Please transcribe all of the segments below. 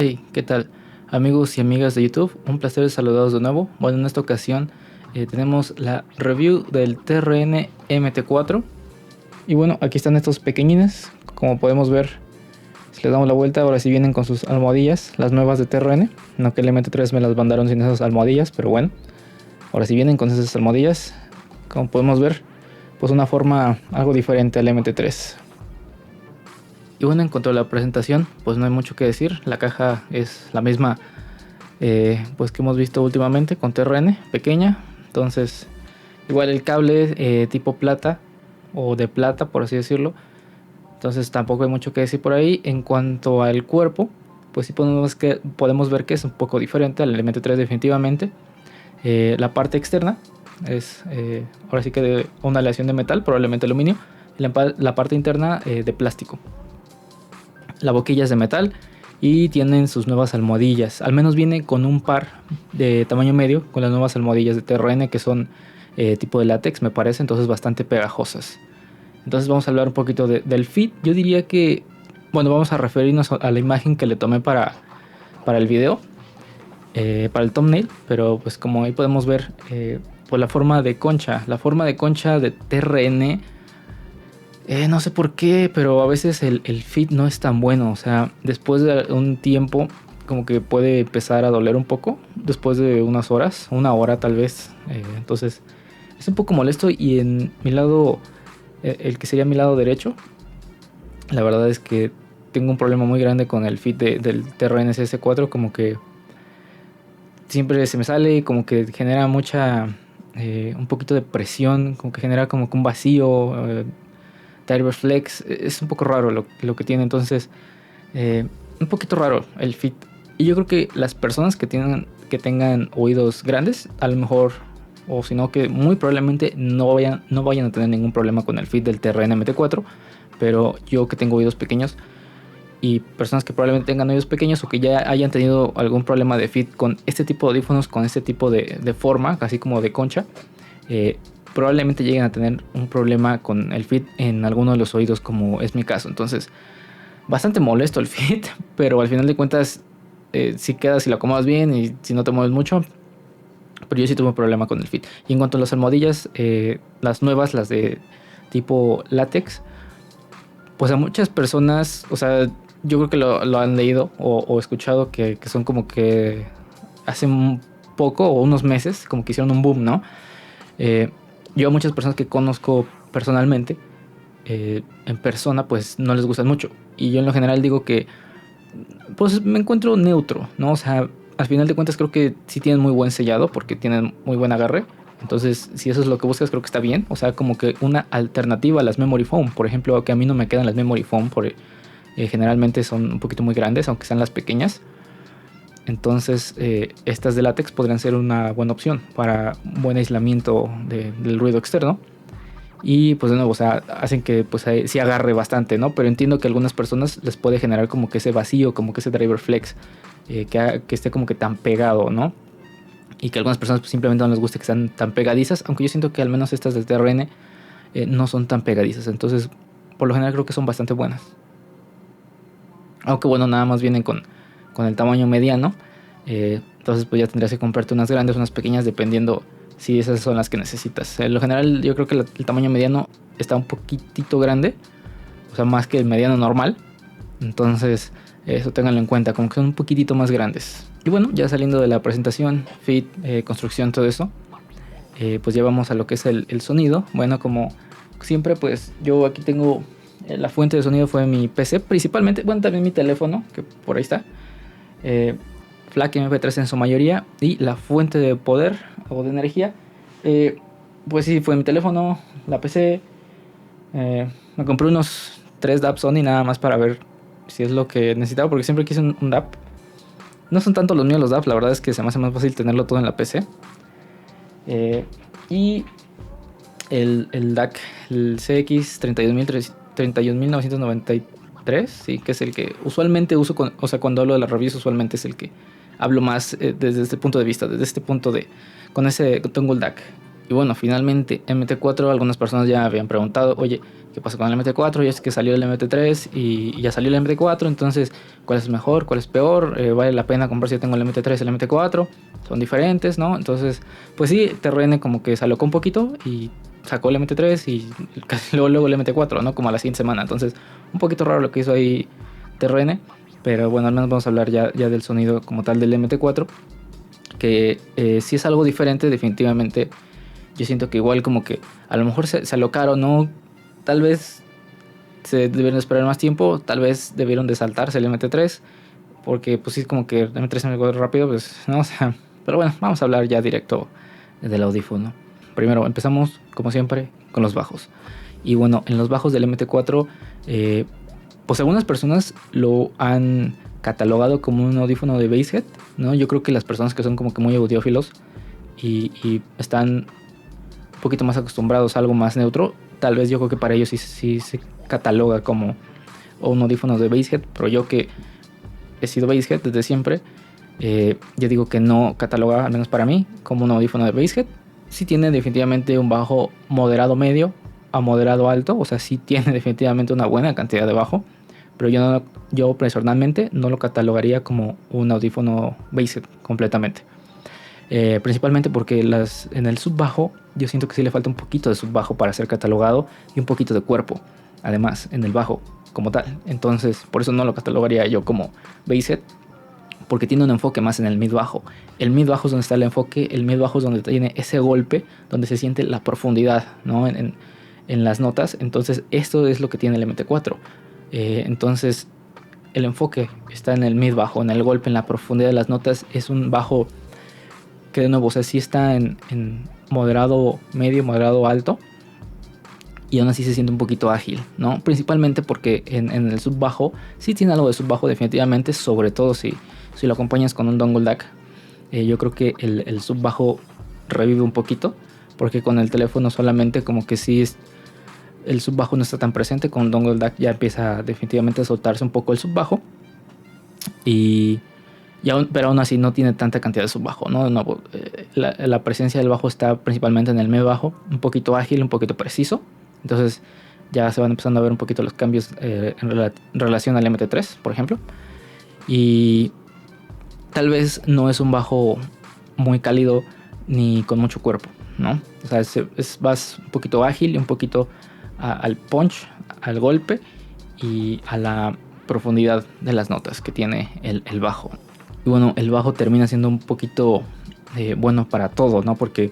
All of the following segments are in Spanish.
Hey, ¿qué tal? Amigos y amigas de YouTube, un placer saludaros de nuevo. Bueno, en esta ocasión tenemos la review del TRN MT4. Y bueno, aquí están estos pequeñines. Como podemos ver, si les damos la vuelta, ahora sí vienen con sus almohadillas, las nuevas de TRN. No que el MT3 me las mandaron sin esas almohadillas, pero bueno, ahora sí vienen con esas almohadillas. Como podemos ver, pues una forma algo diferente al MT3. Y bueno, en cuanto a la presentación, pues no hay mucho que decir. La caja es la misma pues que hemos visto últimamente con TRN, pequeña. Entonces, igual el cable tipo plata o de plata, por así decirlo. Entonces tampoco hay mucho que decir por ahí. En cuanto al cuerpo, pues sí podemos ver que es un poco diferente al MT3 definitivamente. La parte externa es ahora sí que de una aleación de metal, probablemente aluminio. Y la parte interna de plástico. La boquilla es de metal y tienen sus nuevas almohadillas. Al menos viene con un par de tamaño medio con las nuevas almohadillas de TRN que son tipo de látex, me parece, entonces bastante pegajosas. Entonces vamos a hablar un poquito del fit. Yo diría que, bueno, vamos a referirnos a la imagen que le tomé para el video, para el thumbnail, pero pues como ahí podemos ver, pues la forma de concha de TRN. No sé por qué, pero a veces el fit no es tan bueno. O sea, después de un tiempo, como que puede empezar a doler un poco. Después de unas horas, una hora tal vez. Entonces, es un poco molesto. Y en mi lado, el que sería mi lado derecho, la verdad es que tengo un problema muy grande con el fit del TRN-SS4. Como que siempre se me sale, como que genera un poquito de presión, como que genera como que un vacío. Driver Flex es un poco raro lo que tiene, entonces un poquito raro el fit. Y yo creo que las personas que tengan oídos grandes, a lo mejor, o si no, que muy probablemente no vayan a tener ningún problema con el fit del TRN MT4. Pero yo que tengo oídos pequeños y personas que probablemente tengan oídos pequeños o que ya hayan tenido algún problema de fit con este tipo de audífonos, con este tipo de forma, casi como de concha, probablemente lleguen a tener un problema con el fit en alguno de los oídos, como es mi caso. Entonces, bastante molesto el fit, pero al final de cuentas, si quedas, si lo acomodas bien y si no te mueves mucho. Pero yo sí tuve un problema con el fit. Y en cuanto a las almohadillas, las nuevas, las de tipo látex, pues a muchas personas, o sea, yo creo que lo han leído o escuchado que son como que hace un poco o unos meses, como que hicieron un boom, ¿no? Eh, yo a muchas personas que conozco personalmente, en persona, pues no les gustan mucho. Y yo en lo general digo que, pues me encuentro neutro, ¿no? O sea, al final de cuentas creo que sí tienen muy buen sellado porque tienen muy buen agarre. Entonces, si eso es lo que buscas, creo que está bien. O sea, como que una alternativa a las memory foam. Por ejemplo, que a mí no me quedan las memory foam, generalmente son un poquito muy grandes, aunque sean las pequeñas. Entonces, estas de látex podrían ser una buena opción para un buen aislamiento del ruido externo. Y pues de nuevo, o sea, hacen que pues sí agarre bastante, ¿no? Pero entiendo que a algunas personas les puede generar como que ese vacío, como que ese driver flex, que esté como que tan pegado, ¿no? Y que a algunas personas pues, simplemente no les guste que sean tan pegadizas, aunque yo siento que al menos estas de TRN no son tan pegadizas. Entonces, por lo general creo que son bastante buenas. Aunque bueno, nada más vienen con el tamaño mediano. Entonces pues ya tendrías que comprarte unas grandes, unas pequeñas, dependiendo si esas son las que necesitas. En lo general yo creo que el tamaño mediano está un poquitito grande, o sea, más que el mediano normal. Entonces eso ténganlo en cuenta, como que son un poquitito más grandes. Y bueno, ya saliendo de la presentación, fit, construcción, todo eso, pues ya vamos a lo que es el sonido. Bueno, como siempre, pues yo aquí tengo la fuente de sonido fue mi PC principalmente, bueno, también mi teléfono, que por ahí está. FLAC MP3 en su mayoría. Y la fuente de poder o de energía, pues sí, fue mi teléfono, la PC. Me compré unos 3 DAP Sony nada más para ver si es lo que necesitaba, porque siempre quise un DAP. No son tanto los míos los DAP, la verdad es que se me hace más fácil tenerlo todo en la PC. Y el DAC, el CX31993, sí, que es el que usualmente uso, o sea, cuando hablo de las reviews, usualmente es el que hablo más desde este punto de vista, desde este punto de, con ese tengo el DAC. Y bueno, finalmente MT4, algunas personas ya habían preguntado, oye, ¿qué pasa con el MT4? Ya es que salió el MT3 y ya salió el MT4, entonces, ¿cuál es mejor? ¿Cuál es peor? ¿Vale la pena comprar si yo tengo el MT3 y el MT4? Son diferentes, ¿no? Entonces, pues sí, TRN como que se alocó un poquito y sacó el MT3 y casi luego el MT4, ¿no? Como a la siguiente semana. Entonces, un poquito raro lo que hizo ahí TRN, pero bueno, al menos vamos a hablar ya del sonido como tal del MT4, que sí es algo diferente, definitivamente. Yo siento que igual como que a lo mejor se alocaron, ¿no? Tal vez se debieron esperar más tiempo, tal vez debieron de saltarse el MT3, porque pues sí, como que el MT3 se me quedó rápido, pues no, o sea, pero bueno, vamos a hablar ya directo del audífono. Primero empezamos, como siempre, con los bajos. Y bueno, en los bajos del MT4, pues algunas personas lo han catalogado como un audífono de basshead, ¿no? Yo creo que las personas que son como que muy audiófilos y están un poquito más acostumbrados a algo más neutro, tal vez yo creo que para ellos sí se cataloga como un audífono de basshead, pero yo que he sido basshead desde siempre, yo digo que no cataloga, al menos para mí, como un audífono de basshead. Sí tiene definitivamente un bajo moderado medio a moderado alto, o sea, sí tiene definitivamente una buena cantidad de bajo, pero yo personalmente no lo catalogaría como un audífono basshead completamente. Principalmente porque en el subbajo yo siento que sí le falta un poquito de subbajo para ser catalogado y un poquito de cuerpo, además, en el bajo como tal. Entonces, por eso no lo catalogaría yo como basshead, porque tiene un enfoque más en el mid bajo. El mid bajo es donde está el enfoque, el mid bajo es donde tiene ese golpe, donde se siente la profundidad, ¿no? en las notas. Entonces, esto es lo que tiene el MT4. Entonces, el enfoque está en el mid bajo, en el golpe, en la profundidad de las notas. Es un bajo que de nuevo, o sea, sí está en moderado medio, moderado alto, y aún así se siente un poquito ágil, ¿no? Principalmente porque en el subbajo sí tiene algo de subbajo definitivamente, sobre todo si lo acompañas con un dongle DAC. Yo creo que el subbajo revive un poquito, porque con el teléfono solamente como que sí el subbajo no está tan presente. Con un dongle DAC ya empieza definitivamente a soltarse un poco el subbajo, pero aún así no tiene tanta cantidad de subbajo, ¿no? No, la presencia del bajo está principalmente en el medio bajo, un poquito ágil, un poquito preciso. Entonces ya se van empezando a ver un poquito los cambios en relación al MT3, por ejemplo. Y tal vez no es un bajo muy cálido ni con mucho cuerpo, ¿no? O sea, vas un poquito ágil y un poquito al punch, al golpe y a la profundidad de las notas que tiene el bajo. Y bueno, el bajo termina siendo un poquito bueno para todo, ¿no? Porque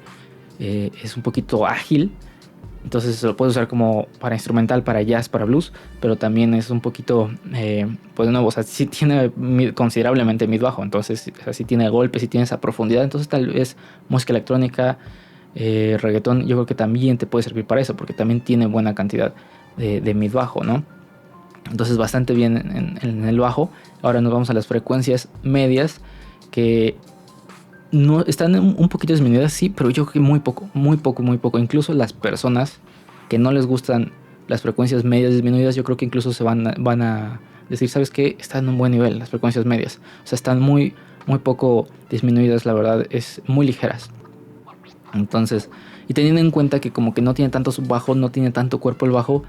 es un poquito ágil. Entonces se lo puedes usar como para instrumental, para jazz, para blues. Pero también es un poquito, pues de nuevo, o sea, sí tiene considerablemente mid bajo. Entonces, o sea, sí tiene golpe, sí tiene esa profundidad. Entonces tal vez música electrónica, reggaetón, yo creo que también te puede servir para eso. Porque también tiene buena cantidad de mid bajo, ¿no? Entonces bastante bien en el bajo. Ahora nos vamos a las frecuencias medias, que no están un poquito disminuidas, sí, pero yo creo que muy poco. Incluso las personas que no les gustan las frecuencias medias disminuidas, yo creo que incluso se van a decir, ¿sabes qué? Están en un buen nivel las frecuencias medias. O sea, están muy poco disminuidas, la verdad, es muy ligeras. Entonces, y teniendo en cuenta que como que no tiene tanto subbajo, no tiene tanto cuerpo el bajo,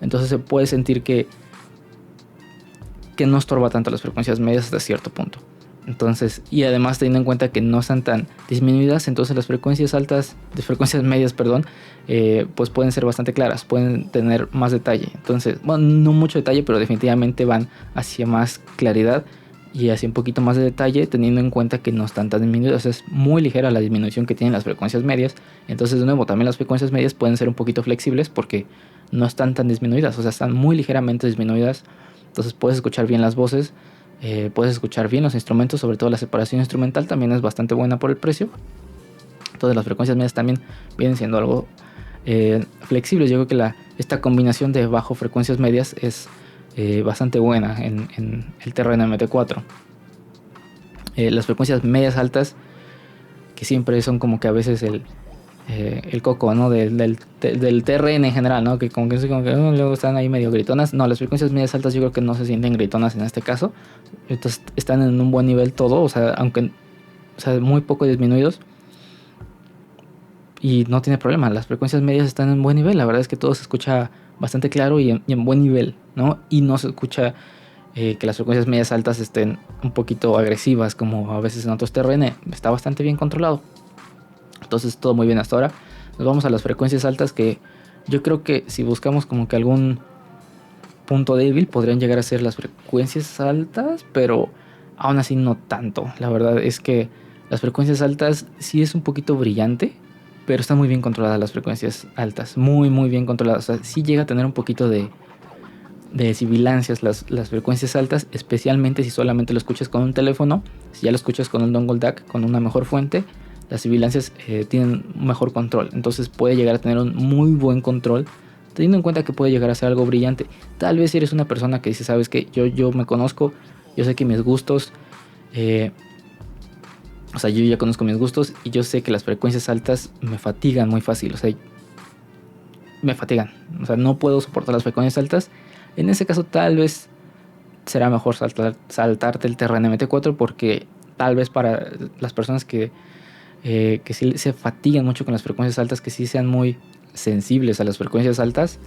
entonces se puede sentir que no estorba tanto las frecuencias medias hasta cierto punto. Entonces, y además teniendo en cuenta que no están tan disminuidas, entonces las frecuencias medias, pues pueden ser bastante claras, pueden tener más detalle. Entonces, bueno, no mucho detalle, pero definitivamente van hacia más claridad y hacia un poquito más de detalle, teniendo en cuenta que no están tan disminuidas. Es muy ligera la disminución que tienen las frecuencias medias. Entonces, de nuevo, también las frecuencias medias pueden ser un poquito flexibles porque no están tan disminuidas, o sea, están muy ligeramente disminuidas. Entonces puedes escuchar bien las voces, puedes escuchar bien los instrumentos, sobre todo la separación instrumental también es bastante buena por el precio. Entonces las frecuencias medias también vienen siendo algo flexibles. Yo creo que esta combinación de bajo frecuencias medias es bastante buena en el TRN MT4. Las frecuencias medias altas, que siempre son como que a veces el coco, ¿no? del TRN en general, ¿no? Que como que luego están ahí medio gritonas. No, las frecuencias medias altas yo creo que no se sienten gritonas en este caso. Entonces están en un buen nivel todo, o sea, aunque, o sea, muy poco disminuidos. y no tiene problema. Las frecuencias medias están en buen nivel. La verdad es que todo se escucha bastante claro y en buen nivel, ¿no? Y no se escucha que las frecuencias medias altas estén un poquito agresivas como a veces en otros TRN. Está bastante bien controlado. Entonces todo muy bien hasta ahora. Nos vamos a las frecuencias altas, que yo creo que si buscamos como que algún punto débil podrían llegar a ser las frecuencias altas, pero aún así no tanto. La verdad es que las frecuencias altas sí es un poquito brillante, pero están muy bien controladas las frecuencias altas, muy bien controladas. O sea, sí llega a tener un poquito de sibilancias las frecuencias altas, especialmente si solamente lo escuchas con un teléfono. Si ya lo escuchas con un dongle DAC, con una mejor fuente, las sibilancias tienen un mejor control. Entonces puede llegar a tener un muy buen control, teniendo en cuenta que puede llegar a ser algo brillante. Tal vez si eres una persona que dice, sabes que yo me conozco, yo sé que mis gustos, o sea, yo ya conozco mis gustos y yo sé que las frecuencias altas me fatigan muy fácil. O sea, me fatigan. O sea, no puedo soportar las frecuencias altas. En ese caso tal vez será mejor saltarte el TRN-MT4, porque tal vez para las personas que sí se fatigan mucho con las frecuencias altas, que sí sean muy sensibles a las frecuencias altas,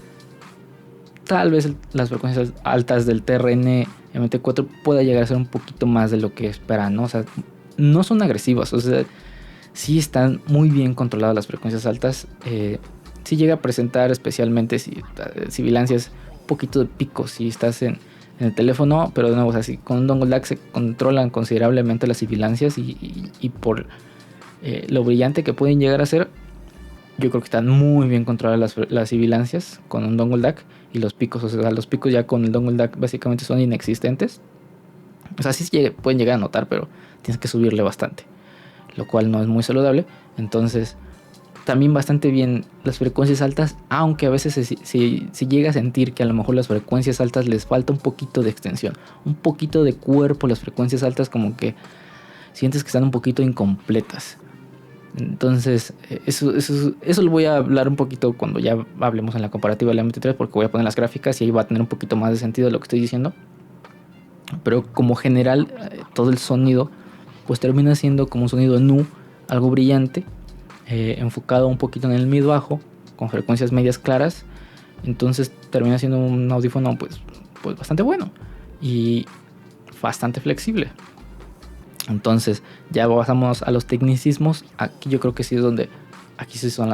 tal vez las frecuencias altas del TRN-MT4 pueda llegar a ser un poquito más de lo que esperan, ¿no? O sea, no son agresivas, o sea, sí están muy bien controladas las frecuencias altas. Sí llega a presentar, especialmente si sibilancias, un poquito de picos si estás en el teléfono, pero de nuevo, o sea, si con un dongle DAC se controlan considerablemente las sibilancias y por lo brillante que pueden llegar a ser, yo creo que están muy bien controladas las sibilancias con un dongle DAC. Y los picos, o sea, los picos ya con el dongle DAC básicamente son inexistentes. O sea, sí pueden llegar a notar, pero tienes que subirle bastante, lo cual no es muy saludable. Entonces, también bastante bien las frecuencias altas, aunque a veces se llega a sentir que a lo mejor las frecuencias altas les falta un poquito de extensión, un poquito de cuerpo. Las frecuencias altas como que sientes que están un poquito incompletas. Entonces, eso lo voy a hablar un poquito cuando ya hablemos en la comparativa del MT3, porque voy a poner las gráficas y ahí va a tener un poquito más de sentido lo que estoy diciendo. Pero como general, todo el sonido pues termina siendo como un sonido nu, algo brillante, enfocado un poquito en el mid bajo, con frecuencias medias claras. Entonces termina siendo un audífono pues bastante bueno y bastante flexible. Entonces ya pasamos a los tecnicismos. Aquí yo creo que sí es donde, aquí sí son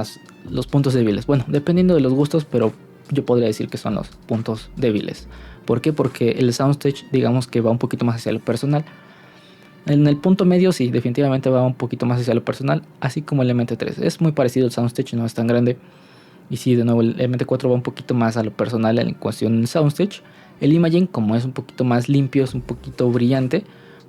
los puntos débiles. Bueno, dependiendo de los gustos, pero yo podría decir que son los puntos débiles. ¿Por qué? Porque el soundstage, digamos que va un poquito más hacia lo personal. En el punto medio sí, definitivamente va un poquito más hacia lo personal, así como el MT3. Es muy parecido al soundstage, no es tan grande. Y sí, de nuevo el MT4 va un poquito más a lo personal en cuestión del soundstage. El Imagen, como es un poquito más limpio, es un poquito brillante,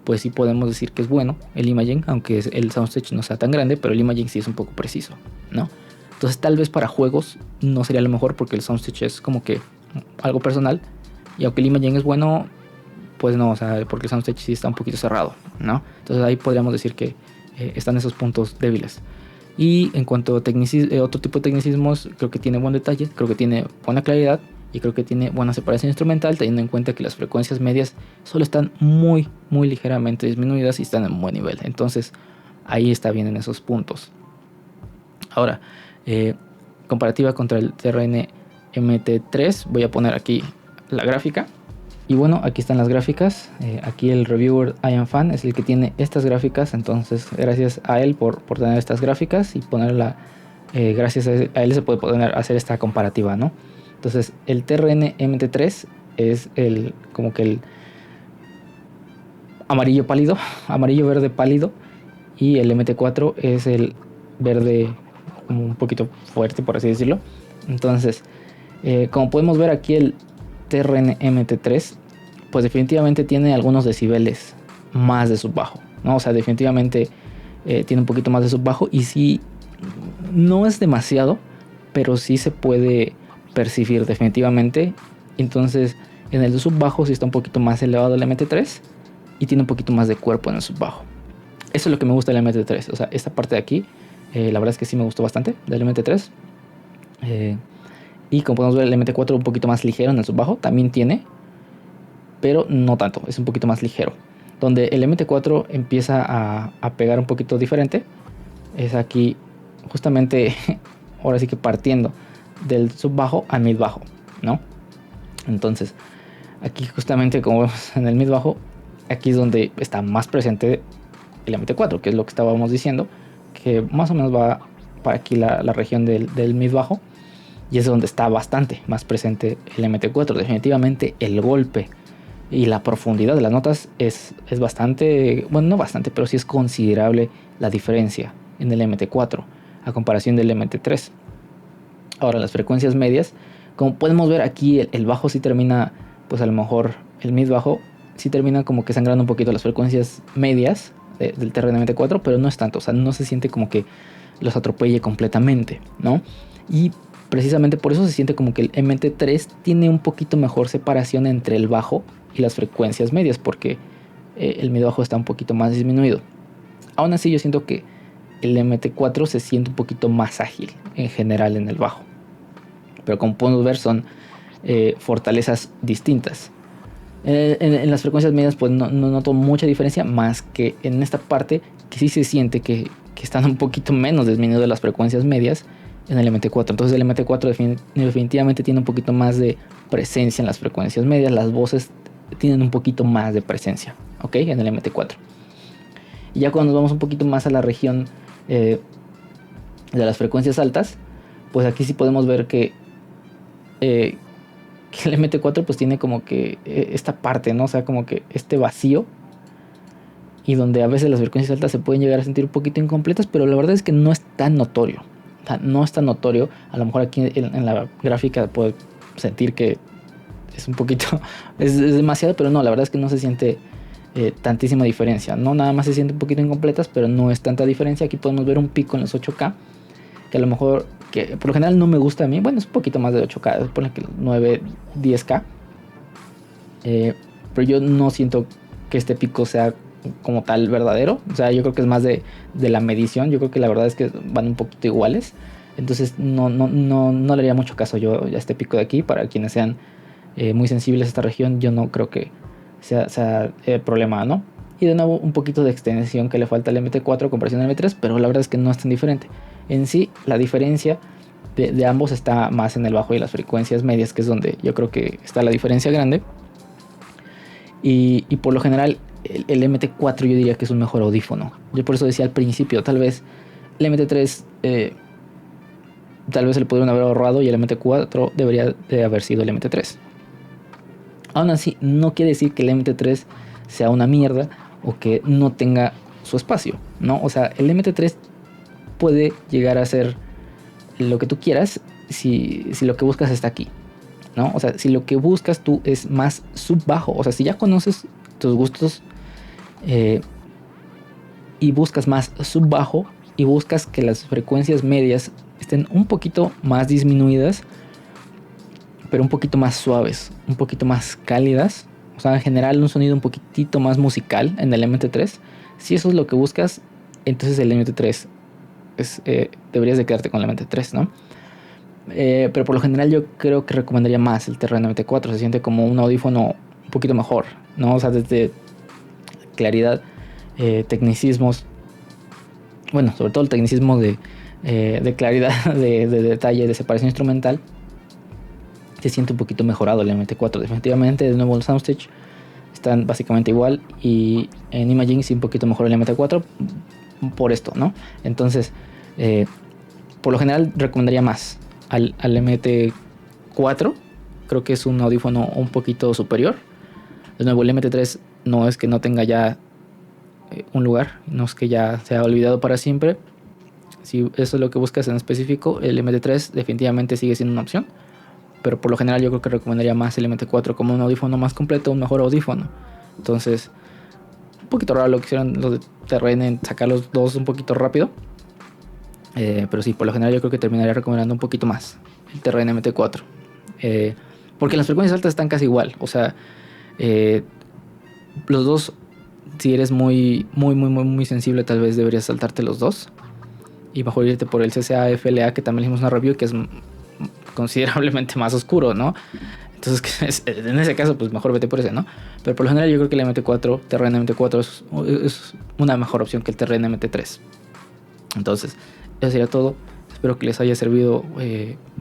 pues sí podemos decir que es bueno el Imagen, aunque el soundstage no sea tan grande, pero el Imagen sí es un poco preciso, ¿no? Entonces tal vez para juegos no sería lo mejor, porque el soundstage es como que algo personal, y aunque el Imagen es bueno, pues no, o sea, porque el soundstage sí está un poquito cerrado, ¿no? Entonces ahí podríamos decir que están esos puntos débiles. Y en cuanto a otro tipo de tecnicismos, creo que tiene buen detalle, creo que tiene buena claridad y creo que tiene buena separación instrumental, teniendo en cuenta que las frecuencias medias solo están muy ligeramente disminuidas y están en buen nivel. Entonces ahí está bien en esos puntos. Ahora, comparativa contra el TRN MT3, voy a poner aquí la gráfica. Y bueno, aquí están las gráficas. Aquí el reviewer I Am Fan es el que tiene estas gráficas. Entonces, gracias a él por tener estas gráficas y ponerla. Gracias a él se puede hacer esta comparativa, ¿no? Entonces, el TRN MT3 es como que el amarillo pálido, amarillo verde pálido. Y el MT4 es el verde como un poquito fuerte, por así decirlo. Entonces, como podemos ver aquí, el TRN MT3 pues definitivamente tiene algunos decibeles más de subbajo, ¿no? O sea, definitivamente tiene un poquito más de subbajo, y sí, no es demasiado, pero sí se puede percibir definitivamente. Entonces, en el de subbajo sí está un poquito más elevado el MT3 y tiene un poquito más de cuerpo en el subbajo. Eso es lo que me gusta del MT3, o sea, esta parte de aquí, la verdad es que sí me gustó bastante del MT3. Y como podemos ver, el MT4 un poquito más ligero en el subbajo, también tiene, pero no tanto, es un poquito más ligero. Donde el MT4 empieza a pegar un poquito diferente es aquí justamente, ahora sí que partiendo del sub-bajo al mid-bajo, ¿no? Entonces, aquí justamente como vemos en el mid-bajo, aquí es donde está más presente el MT4, que es lo que estábamos diciendo, que más o menos va para aquí la región del mid-bajo, y es donde está bastante más presente el MT4. Definitivamente el golpe y la profundidad de las notas es bastante, bueno, no bastante, pero sí es considerable la diferencia en el MT4 a comparación del MT3. Ahora, las frecuencias medias, como podemos ver aquí, el bajo sí termina, pues a lo mejor el mid bajo sí termina como que sangrando un poquito las frecuencias medias del TRN MT4, pero no es tanto, o sea, no se siente como que los atropelle completamente, ¿no? Y precisamente por eso se siente como que el MT3 tiene un poquito mejor separación entre el bajo y las frecuencias medias, porque el mid bajo está un poquito más disminuido. Aún así yo siento que el MT4 se siente un poquito más ágil en general en el bajo, pero como podemos ver son fortalezas distintas. En las frecuencias medias pues no noto mucha diferencia, más que en esta parte que sí se siente que están un poquito menos disminuidas las frecuencias medias en el MT4. Entonces el MT4 definitivamente tiene un poquito más de presencia en las frecuencias medias, las voces tienen un poquito más de presencia, ¿ok? En el MT4. Y ya cuando nos vamos un poquito más a la región de las frecuencias altas, pues aquí sí podemos ver que el MT4 pues tiene como que esta parte, ¿no? O sea, como que este vacío, y donde a veces las frecuencias altas se pueden llegar a sentir un poquito incompletas, pero la verdad es que no es tan notorio. O sea, no es tan notorio. A lo mejor aquí en la gráfica puedo sentir que es un poquito, es demasiado, pero no, la verdad es que no se siente tantísima diferencia, no, nada más se siente un poquito incompletas, pero no es tanta diferencia. Aquí podemos ver un pico en los 8K, que a lo mejor, que por lo general no me gusta a mí, bueno, es un poquito más de 8K, pone que 9, 10K, pero yo no siento que este pico sea como tal verdadero, o sea, yo creo que es más de la medición, yo creo que la verdad es que van un poquito iguales, entonces no le haría mucho caso yo a este pico de aquí. Para quienes sean muy sensibles a esta región, yo no creo que sea problema, ¿no? Y de nuevo un poquito de extensión que le falta al MT4 a comparación al M3, pero la verdad es que no es tan diferente. En sí, la diferencia de ambos está más en el bajo y las frecuencias medias, que es donde yo creo que está la diferencia grande. Y por lo general el MT4 yo diría que es un mejor audífono. Yo por eso decía al principio, tal vez el MT3 tal vez se le pudieron haber ahorrado, y el MT4 debería de haber sido el MT3. Aún así, no quiere decir que el MT3 sea una mierda o que no tenga su espacio, ¿no? O sea, el MT3 puede llegar a ser lo que tú quieras si lo que buscas está aquí, ¿no? O sea, si lo que buscas tú es más sub-bajo, o sea, si ya conoces tus gustos y buscas más sub-bajo y buscas que las frecuencias medias estén un poquito más disminuidas, pero un poquito más suaves, un poquito más cálidas, o sea, en general un sonido un poquitito más musical en el MT3. Si eso es lo que buscas, entonces el MT3 deberías de quedarte con el MT3, ¿no? Pero por lo general yo creo que recomendaría más el TRN MT4. Se siente como un audífono un poquito mejor, ¿no? O sea, desde claridad, tecnicismos, bueno, sobre todo el tecnicismo de claridad, de detalle, de separación instrumental, se siente un poquito mejorado el MT4. Definitivamente, de nuevo, el Soundstage están básicamente igual, y en Imaging sí un poquito mejor el MT4 por esto, ¿no? Entonces, por lo general recomendaría más al MT4. Creo que es un audífono un poquito superior. De nuevo, el MT3 no es que no tenga ya un lugar, no es que ya se ha olvidado para siempre. Si eso es lo que buscas en específico, el MT3 definitivamente sigue siendo una opción, pero por lo general yo creo que recomendaría más el MT4 como un audífono más completo, un mejor audífono. Entonces, un poquito raro lo que hicieron los de TRN en sacar los dos un poquito rápido, pero sí, por lo general yo creo que terminaría recomendando un poquito más el TRN MT4, porque las frecuencias altas están casi igual. O sea, los dos, si eres muy sensible, tal vez deberías saltarte los dos y mejor irte por el CCA FLA, que también hicimos una review, que es considerablemente más oscuro, ¿no? Entonces, en ese caso, pues mejor vete por ese, ¿no? Pero por lo general yo creo que el MT4, TRN MT4 es una mejor opción que el TRN MT3. Entonces, Eso sería todo. Espero que les haya servido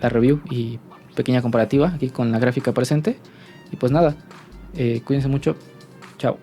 la review y pequeña comparativa aquí con la gráfica presente. Y pues nada, cuídense mucho. Chao.